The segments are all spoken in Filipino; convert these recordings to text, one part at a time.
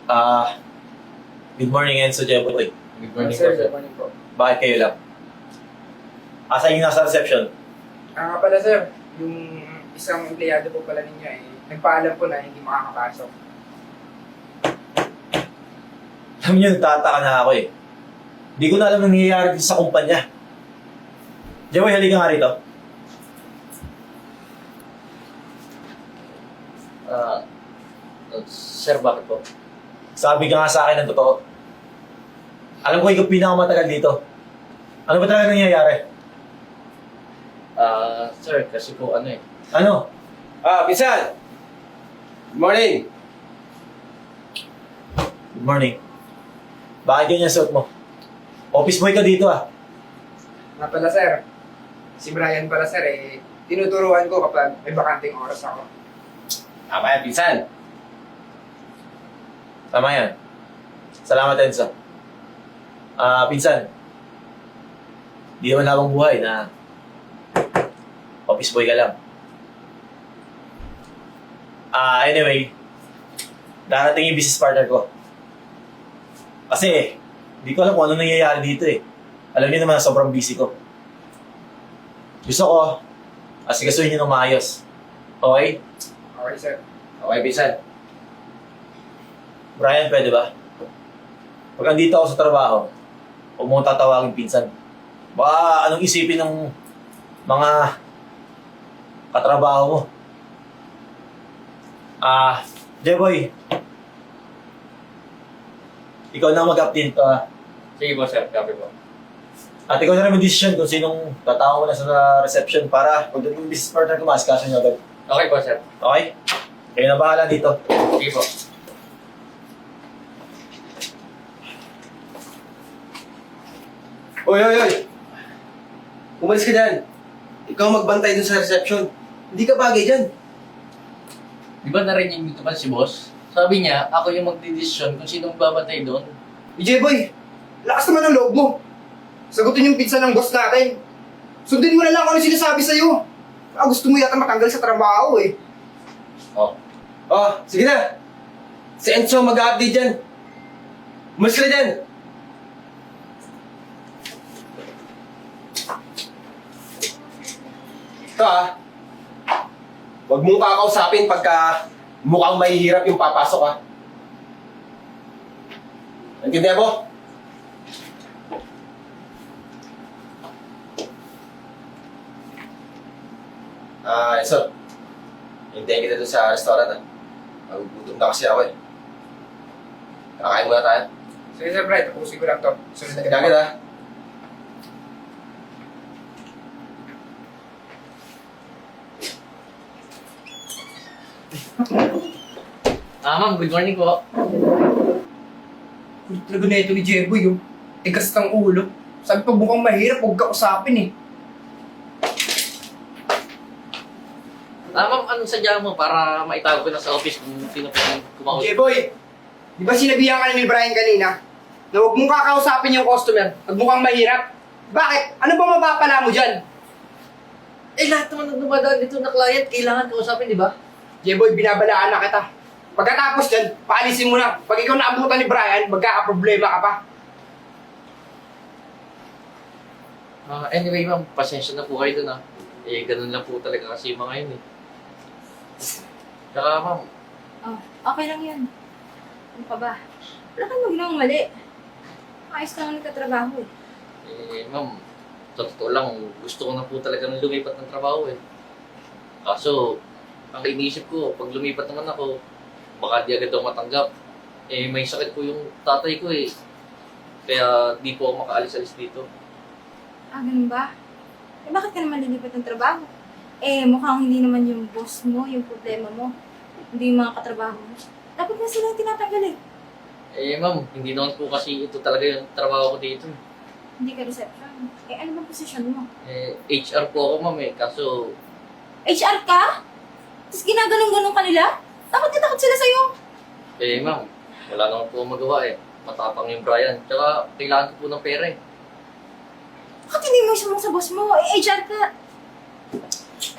Ah, good morning, Enzo Jeboy. Good morning po, Sir, sir. good morning po. Bakit kayo lang? Asa yung nasa reception? Nga pala sir, yung isang empleyado po pala ninyo nagpaalam po na hindi makakapasok. Alam niyo, nagtataka na ako eh. Hindi ko na alam ang nangyayari dito sa kumpanya. Jeboy, halika nga rito. Sir, bakit po? Sabi ka nga sa akin ng totoo. Alam ko ikaw pinakamatagal dito. Ano ba talaga nangyayari? Sir, kasi po ano eh. Ano? Pinsan! Good morning! Good morning. Bakit ganyan suot mo? Office boy ka dito ah. Nga pala sir, si Brian pala sir tinuturuan ko kapag may bakanting oras ako. Tama yan, pinsan. Tama yan. Salamat, Enzo. Pinsan. Di naman habang buhay na office boy ka lang. Anyway, darating yung business partner ko. Kasi, hindi ko alam kung ano nangyayari dito eh. Alam niyo naman, sobrang busy ko. Gusto ko, asikasuhin niyo ng maayos. Okay? Okay sir. Okay, pinsan. Brian, pwede ba? Pag andito ako sa trabaho, huwag mo tatawagin pinsan. Baka anong isipin ng mga katrabaho mo? Jeboy, ikaw na mag-update ka. Sige po, sir. Copy po. At ikaw na rin mag-decision kung sinong tatawa mo na sa reception para pagdating yung business partner ko, maaskaso niyo agad. Okay po, sir. Okay? Kayo na bahala dito. Sige po. Oy! Umalis ka dyan. Ikaw magbantay dun sa reception. Hindi ka bagay dyan. Di ba narinig nyo naman si boss? Sabi niya, ako yung magdidesisyon kung sinong babatay doon. Boy, lakas naman ang loob mo. Sagutin yung pizza ng boss natin. Sundin mo na lang kung ano sinasabi sa'yo. Gusto mo yata matanggal sa trabaho eh. Sige na. Si Enzo mag-update dyan. Umalis ka dyan. Ito huwag mong kakausapin pagka mukhang mahihirap yung papasok Naintindihan mo? Enzo. Hintayin kita doon sa restaurant Magugutom na kasi ako Kakain muna tayo. Sige sir Brian, tapusin ko lang to. Sunod na kita. Kaya kita. Ma'am, good morning po. Talaga na ito ni Jeboy yung tigas ng ulo. Sabi pa mukhang mahirap, huwag ka usapin eh. Ma'am, anong sadya mo para maitago ko na sa office kung sino po yung kumausap? Jeboy, di ba sinabihan ka na ni Brian kanina na huwag mong kakausapin yung customer pag mukhang mahirap? Bakit? Ano ba mapapala mo dyan? Lahat naman ng dumadaan dito na client, kailangan kausapin, di ba? Jeboy, binabalaan na kita. Pagkatapos dyan, paalisin mo na. Pag ikaw naabutan ni Brian, magkakaproblema ka pa. Anyway, ma'am, pasensya na po kayo dun ganun lang po talaga kasi yung mga yun Tsaka, ma'am, Okay lang yan. Ano pa ba? Wala kang magnawang mali. Ayos lang ang nagkatrabaho ma'am, sa totoo lang, gusto ko na po talaga ng lumipat ng trabaho Kaso, ang iniisip ko, pag lumipat naman ako, baka di agad ako matanggap. May sakit po yung tatay ko Kaya di po ako makaalis-alis dito. Ganun ba? Bakit ka naman lilipat ng trabaho? Mukhang hindi naman yung boss mo, yung problema mo. Hindi yung mga katrabaho mo. Dapat na sila tinatanggal Ma'am, hindi naman po kasi ito talaga yung trabaho ko dito. Hindi ka reception. Ano bang posisyon mo? HR po ako, ma'am Kaso, HR ka? Tapos ginaganon-ganon ka nila? Takot na takot sila sa'yo. ma'am, wala naman po magawa Matapang yung Brian. Tsaka, kailangan ko po ng pera Bakit hindi mo isumong sa boss mo? HR ka.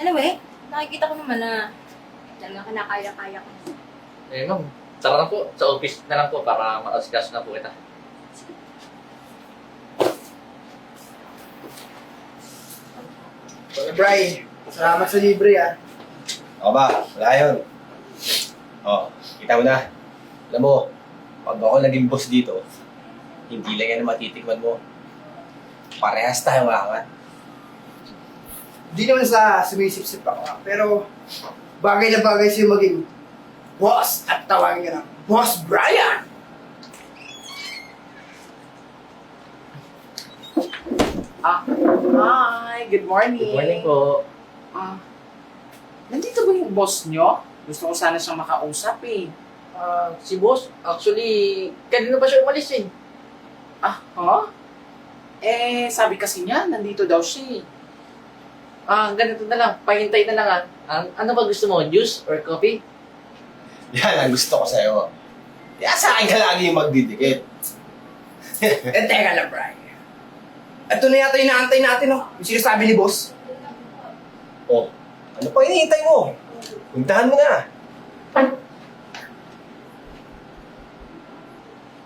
Anyway, nakikita ko naman na talagang kinakaya-kaya ko. Ma'am, Tara na po, sa office na lang po para ma-discuss na po kita. Kuya Bri, salamat sa libre ah. Ako ba? Wala yun. Oh, kita mo na. Alam mo, pag ako naging boss dito, hindi lang yan ang matitikman mo. Parehas tayong angat. Hindi naman sa sumisip-sip ako ah. Pero bagay na bagay sa'yo maging boss at tawagin ka na Boss Brian! Hi, good morning. Good morning po. Nandito ba yung boss nyo? Gusto ko sana siyang makausap eh. Si boss, actually, kanina pa siya umalis eh. Huh? Sabi kasi niya, nandito daw siya eh. Ganito na lang, pahintay na lang ano ba gusto mo, juice or coffee? Yan ang gusto ko sa'yo. Kaya sa akin ka lagi yung magdidikit. Teka lang, Brian. Ito na yata yung inaantay natin, oh. Yung sinasabi ni boss. Oh, ano pa hinihintay mo? Puntahan mo na.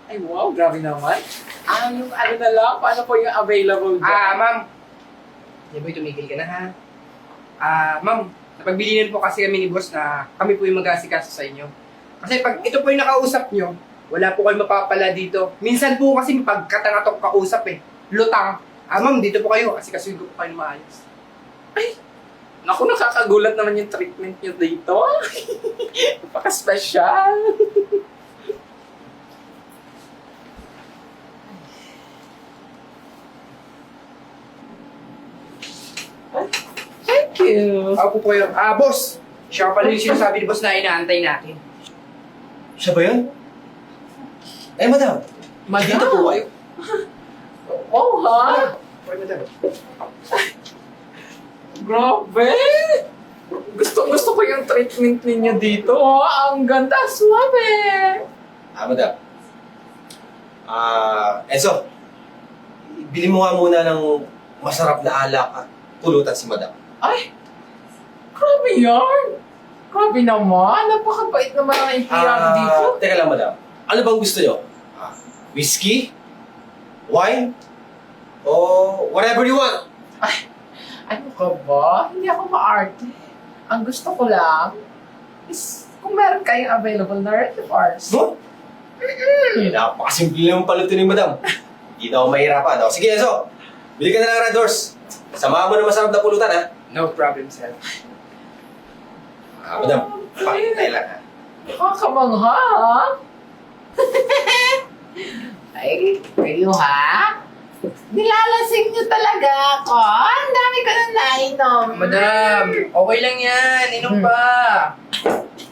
Ay wow, grabe naman. Yung ano na lang, paano po yung available dyan? Ma'am. Jeboy, tumigil ka na, ha? Ma'am, napagbilinan po kasi kami ni boss na kami po yung mag-aasikaso sa inyo. Kasi pag ito po yung nakausap nyo, wala po kayong mapapala dito. Minsan po kasi pagkatangatong kausap eh. Lutang. Ma'am, dito po kayo kasi kasuhin ko po kayo maayos. Naku, nakakagulat naman yung treatment nyo dito. Napaka-special. Thank you. Ako po kayo. Boss! Siya pala yung sinasabi ni boss na inaantay natin. Siya ba yun? Madam. Dito po kayo. Oh, ha? Okay, madam. Grabe! Gusto ko yung treatment ninyo dito. Oh, ang ganda, suwabe! Madam. Enzo. Bili mo nga muna ng masarap na alak at pulutan si madam. Ay! Grabe yan! Grabe naman! Napakabait naman ang impirado dito. Teka lang, madam. Ano bang gusto nyo? Whiskey? Wine? O whatever you want? Ano ka ba? Hindi ako maarte. Ang gusto ko lang is kung meron kayong available na red bars. No? Napakasimple naman paluto ni madam. Hindi na ako mahirapan. Sige, Enzo. Bili ka na ng Red Doors. Samahan mo na masarap na pulutan, ha? No problem, sir. Madam. Pakintay lang, ha? Nakakamangha, ha? Ay, kayo ha? Nilalasing niyo talaga ako. Ang dami ko na nainom. Madam, okay lang yan. Inom pa.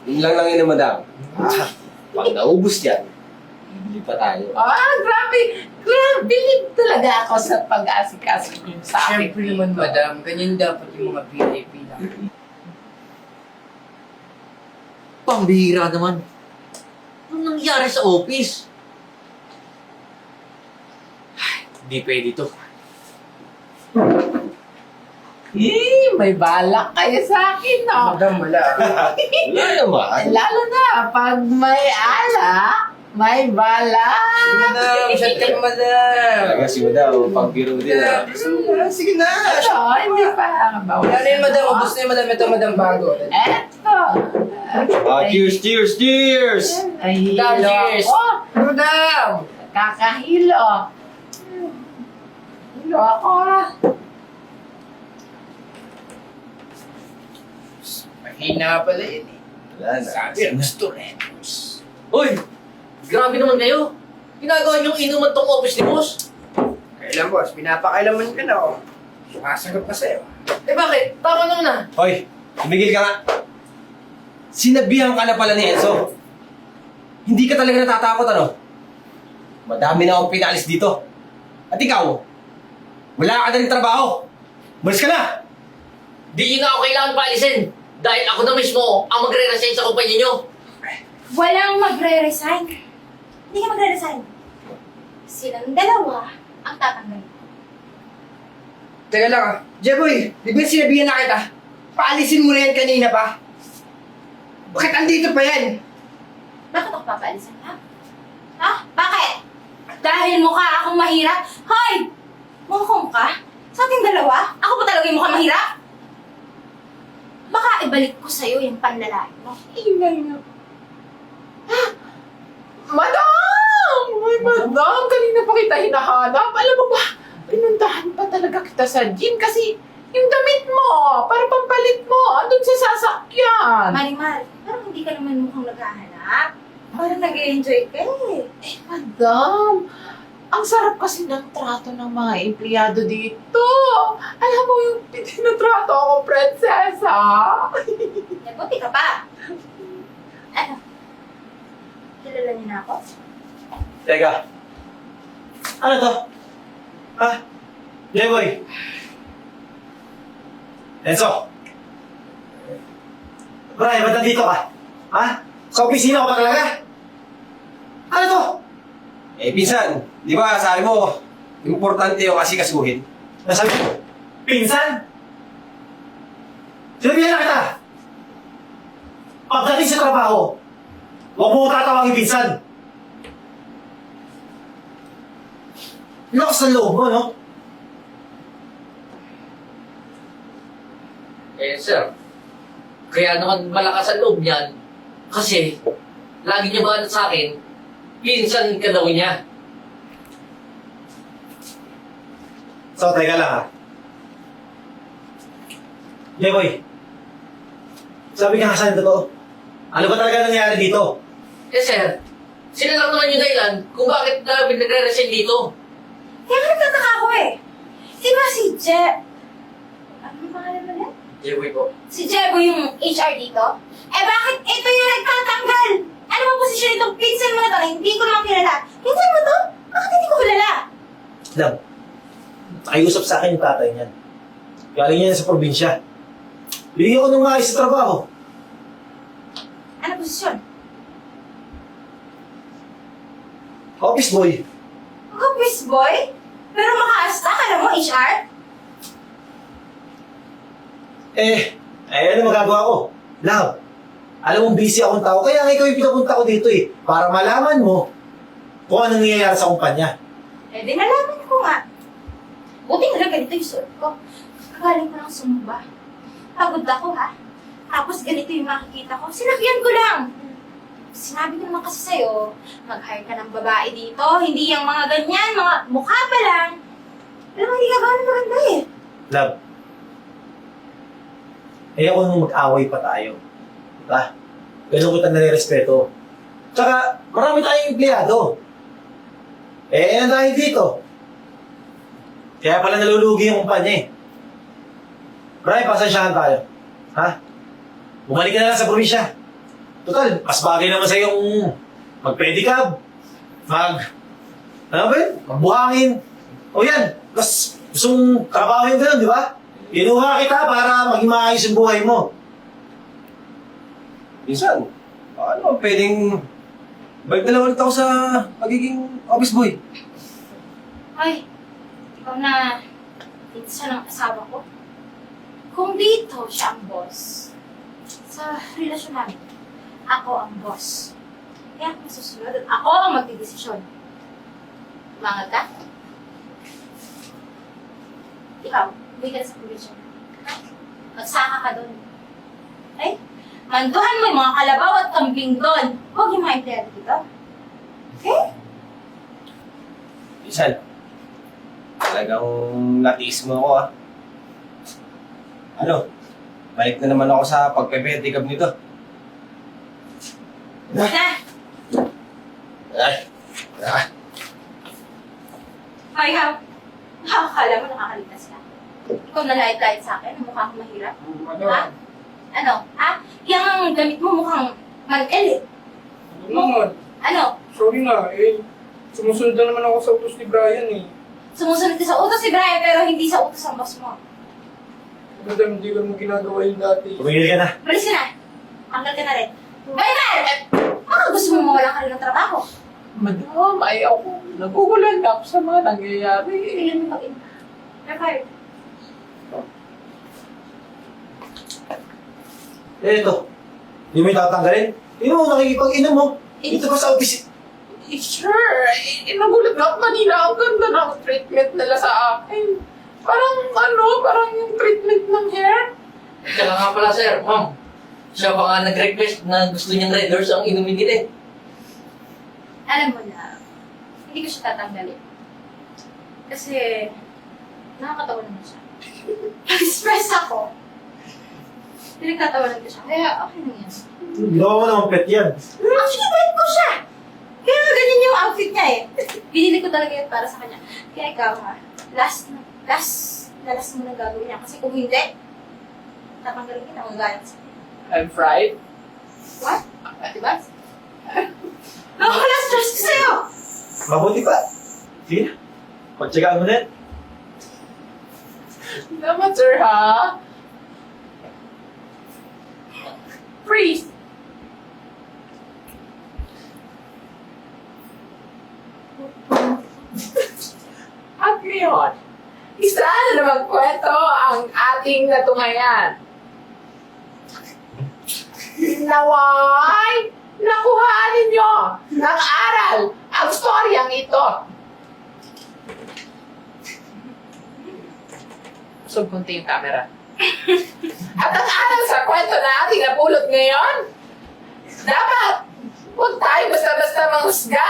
Yun lang yun, madam. Pag naubos yan, bibili pa tayo. Grabe. Bilib talaga ako sa pag-aasikaso niyo sa akin. Siyempre naman, madam. Ganyan dapat yung mga VIP lang. Pambihira naman. Anong nangyari sa office? Hindi pwede to. May balak kayo sa akin, no? Madam, wala. Wala naman. Lalo na pag may alak, may balak. Madam, shut ka na, madam. Talaga si madam, pagbiro din, ha? Sige na. Ano, hindi pa. Wala na yun, madam. Ubus na yun, madam. Ito, madam, bago. Eto. Cheers, cheers, cheers! Nahihilo Cheers. ako. Madam! Kakahilo. Hilo ako. Mahina pala yun eh. Wala na. Sabi, gusto rin. Hoy! Grabe naman kayo. Ginagawa niyong inuman tong office ni boss. Kailan, boss? Pinapakailaman ka na, oh. Sumasagot na sa'yo. Bakit? Tama naman na. Hoy, tumigil ka nga. Sinabihan ka na pala ni Enzo. Hindi ka talaga natatakot, ano? Madami na akong pinalis dito. At ikaw, wala ka na rin trabaho. Malis ka na! Di nyo na ako kailangan paalisin. Dahil ako na mismo ang magre-resign sa kumpanya nyo. Walang magre-resign. Hindi ka magre-resign. Silang dalawa ang tatanggal. Teka lang, ah. Jeboy, di ba sinabihan na kita? Paalisin mo na yan kanina pa. Bakit andito pa yan? Bakit ako papaalisan, ha? Ha? Bakit? Dahil mukha akong mahirap? Hoy! Mukhang ka? Sa ating dalawa? Ako pa talaga yung mukhang mahirap? Baka ibalik ko sa'yo yung panlalaki mo. Ingay nga. Madam! Ay, madam! Kanina pa kita hinahanap. Alam mo ba, pinuntahan pa talaga kita sa gym kasi yung damit mo, para pampalit mo, andun sa sasakyan. Marimar, parang hindi ka naman mukhang naghahanap. Parang nag-enjoy ka eh. Eh, madam, ang sarap kasi ng trato ng mga empleyado dito. Alam mo yung tinatrato ako, prinsesa. Nagbuti ka pa. Ano? Kilala niyo na ako? Teka. Ano to? Ha? Jeboy. Enzo. Brian, ba't nandito ka? Ha? Sa opisina ko pa talaga? Ano to? Eh, pinsan, di ba sabi mo, importante yung asikasuhin? Nasabi ko, pinsan? Sinabihan na kita! Pagdating sa trabaho, huwag mo tatawagin pinsan! Lakas ng loob mo, no? Eh, sir, kaya naman malakas ang loob niyan kasi lagi niya ba sa akin, pinsan ka daw niya. So, teka lang ha. Jeboy, sabi ka nga saan totoo. Ano ba talaga nangyari dito? Eh, sir, sila lang naman yung dahilan kung bakit namin nagre-resign dito. Kaya nga nagtataka ako eh. Di ba si Je... Ano pangalan mo yan? Jeboy po. Si Jebo yung HR dito? Eh bakit ito yung nagtatanggal? Ano bang posisyon itong pinsan mo na to na hindi ko naman kilala? Pinsan mo to? Bakit hindi ko kilala? Love, nakiusap sa akin yung tatay niyan. Galing niya sa probinsya. Bigyan ko ng maayos sa trabaho. Ano posisyon? Office boy. Office boy? Pero makaasta ka na mo, HR? Ano magagawa ko? Love, alam mong busy akong tao, kaya nga ikaw yung pinapunta ko dito eh. Para malaman mo kung anong nangyayari sa kumpanya. Eh, di nalaman ko nga. Buti na lang ganito yung suot ko. Kagaling ko lang sumba. Pagod ako, ha? Tapos ganito yung makikita ko. Sinabihan ko lang. Sinabi ko naman kasi sa'yo, mag-hire ka ng babae dito. Hindi yung mga ganyan, mga mukha pa lang. Alam mo, hindi ka gano'n maganda eh. Love, ayoko nung mag-away pa tayo. Diba? Ganun kita nare-respeto. Tsaka, marami tayong empleyado. Ano tayo dito? Kaya pala nalulugi yung kumpanya eh. Brian, pasensyahan tayo. Ha? Bumalik ka na lang sa probinsya. Total, mas bagay naman sa yung mag-pedicab, ano ba yun? Magbuhangin. O yan, mas gusto mong trabaho yung gano'n, di ba? Inuha kita para maging maayos yung buhay mo. Pinsan, ano, pwedeng balik na lang ulit ako sa pagiging office boy. Ay, ikaw na pinsan ng asawa ko. Kung dito siya ang boss, sa relasyon namin, ako ang boss. Kaya kung susunod, ako ang magdidesisyon. Umangal ka? Ikaw, uwi ka na sa provision. Magsaka ka doon. Okay? Manduhan mo yung mga kalabaw at kambing doon. Huwag yung mga empleyado dito. Okay? Pinsan, talagang natiis mo ako Ano, balik na naman ako sa pagpe-pedicab nito. Na! Ay, Ay, ha? Nakakala mo nakakaligtas ka. Ikaw nalait-lait sa akin, mukha akong mahirap. Ha? Ano? Ha? Yang ang gamit mo mukhang mag-elit. Ano naman? Ano? Sorry na, sumusunod na naman ako sa utos ni Brian eh. Sumusunod ka sa utos si Brian pero hindi sa utos ang boss mo. Madam, hindi ko mo ginagawa yung dati. Tumigil ka na. Malis ka na. Tanggal ka na rin. Brian! Baka gusto mo mawala ka rin ng trabaho. Madam, ay ako, nagugulan ako sa mga nangyayari. Tingnan mo mag-in. You're fired. Ito. Hindi mo yung tatanggalin. Hindi mo nakikipag-inom mo. Ito ba sa office? Sure, nagulat nga ako kanina. Ang ganda ng treatment nila sa akin. Parang yung treatment ng hair. Kaya nga pala sir, ma'am. Siya pa nga nag-request na gusto niyang Red Horse ang inumin nila eh. Alam mo na, hindi ko siya tatanggalin. Kasi, nakakatawa naman siya. Pag-stress ako, pinagtatawanan ko siya. Kaya, okay lang yan. Ginawa mo naman pet yan. Actually, bait ko siya! Kaya nga ganyan yung outfit niya eh. Binili ko talaga yun para sa kanya. Kaya ikaw ha, last mo na gagawin niya. Kasi kung hindi, tatanggalin kita, magagalit sa kanya. I'm fried. What? Diba? Nakaka-stress ko sa'yo! Mabuti pa. Sige na. Pagtsagaan mo na yan. Naman, sir, ha? Freeze! At ngayon, isa na namang kwento ang ating natungayan. Naway, nakuhaan ninyo ng aral ang storyang ito. Subkunti yung camera. At ang aral sa kwento na ating napulot ngayon, dapat huwag tayo basta-basta manghusga.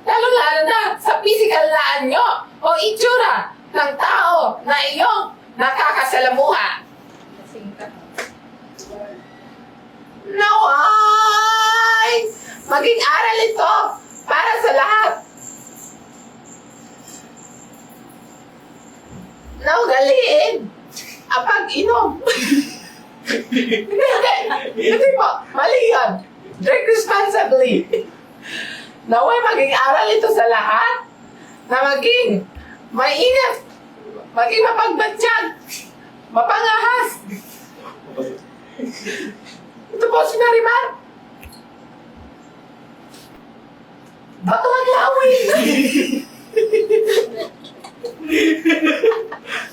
Lalo-lalo na sa physical na anyo o itsura ng tao na iyong nakakasalamuha. Naway! Maging aral ito para sa lahat. Naugaliin ang pag-inom. Hindi po, mali yan. Drink responsibly. Naway maging aral ito sa lahat na maging maingat, maging mapagbatsyag, mapangahas. Ito po si Marimar. Bato ang lawin.